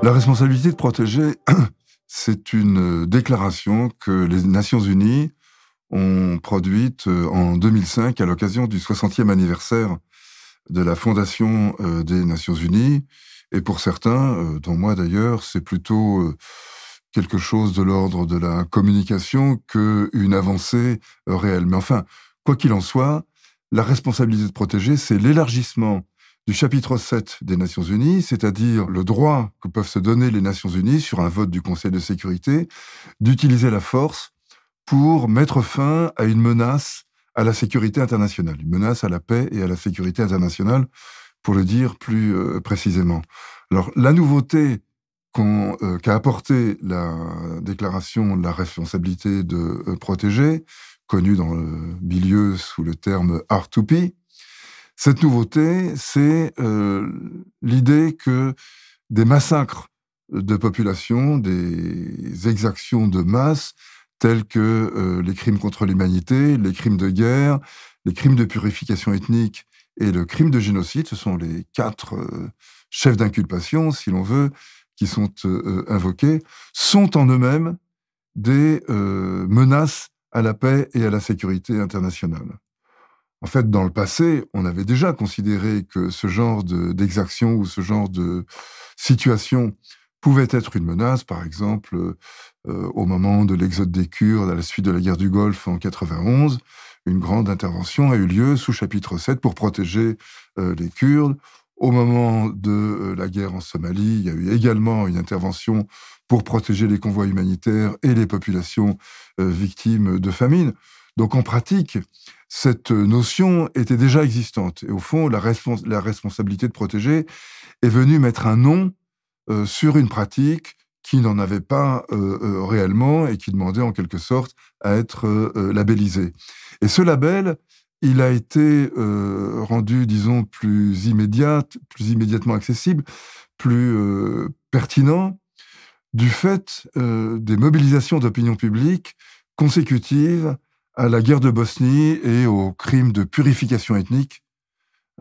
La responsabilité de protéger, c'est une déclaration que les Nations Unies ont produite en 2005 à l'occasion du 60e anniversaire de la fondation des Nations Unies. Et pour certains, dont moi d'ailleurs, c'est plutôt quelque chose de l'ordre de la communication qu'une avancée réelle. Mais enfin, quoi qu'il en soit, la responsabilité de protéger, c'est l'élargissement du chapitre 7 des Nations Unies, c'est-à-dire le droit que peuvent se donner les Nations Unies sur un vote du Conseil de sécurité, d'utiliser la force pour mettre fin à une menace à la sécurité internationale, une menace à la paix et à la sécurité internationale, pour le dire plus précisément. Alors, la nouveauté qu'a apporté la déclaration de la responsabilité de protéger, connue dans le milieu sous le terme R2P, cette nouveauté, c'est l'idée que des massacres de population, des exactions de masse, tels que les crimes contre l'humanité, les crimes de guerre, les crimes de purification ethnique et le crime de génocide, ce sont les 4 chefs d'inculpation, si l'on veut, qui sont invoqués, sont en eux-mêmes des menaces à la paix et à la sécurité internationale. En fait, dans le passé, on avait déjà considéré que ce genre d'exaction ou ce genre de situation pouvait être une menace. Par exemple, au moment de l'exode des Kurdes à la suite de la guerre du Golfe en 91, une grande intervention a eu lieu sous chapitre 7 pour protéger les Kurdes. Au moment de la guerre en Somalie, il y a eu également une intervention pour protéger les convois humanitaires et les populations victimes de famine. Donc en pratique, cette notion était déjà existante. Et au fond, la responsabilité de protéger est venue mettre un nom sur une pratique qui n'en avait pas réellement et qui demandait en quelque sorte à être labellisée. Et ce label, il a été rendu, disons, plus immédiatement accessible, plus pertinent, du fait des mobilisations d'opinion publique consécutives à la guerre de Bosnie et aux crimes de purification ethnique,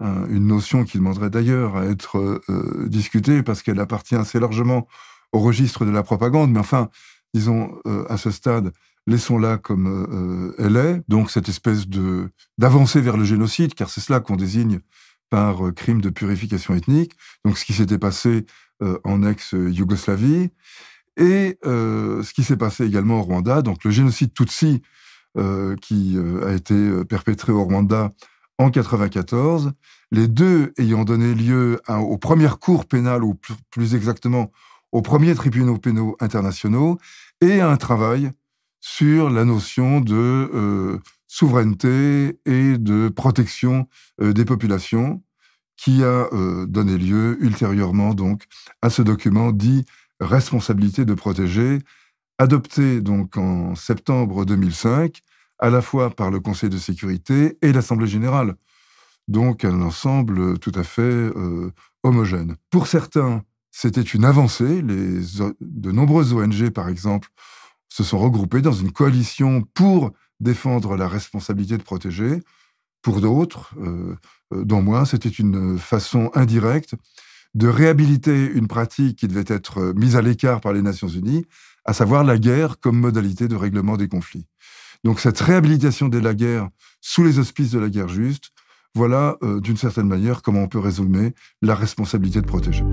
une notion qui demanderait d'ailleurs à être discutée parce qu'elle appartient assez largement au registre de la propagande, mais enfin, disons, à ce stade, laissons-la comme elle est. Donc cette espèce d'avancée vers le génocide, car c'est cela qu'on désigne par crime de purification ethnique, donc ce qui s'était passé en ex-Yougoslavie, et ce qui s'est passé également au Rwanda, donc le génocide Tutsi, qui a été perpétré au Rwanda en 1994, les deux ayant donné lieu aux premières cours pénales, ou plus exactement aux premiers tribunaux pénaux internationaux, et à un travail sur la notion de souveraineté et de protection des populations, qui a donné lieu ultérieurement donc à ce document dit « Responsabilité de protéger », adopté donc en septembre 2005, à la fois par le Conseil de sécurité et l'Assemblée générale. Donc un ensemble tout à fait homogène. Pour certains, c'était une avancée. De nombreuses ONG, par exemple, se sont regroupées dans une coalition pour défendre la responsabilité de protéger. Pour d'autres, dont moi, c'était une façon indirecte de réhabiliter une pratique qui devait être mise à l'écart par les Nations Unies, à savoir la guerre comme modalité de règlement des conflits. Donc cette réhabilitation de la guerre sous les auspices de la guerre juste, voilà d'une certaine manière comment on peut résumer la responsabilité de protéger.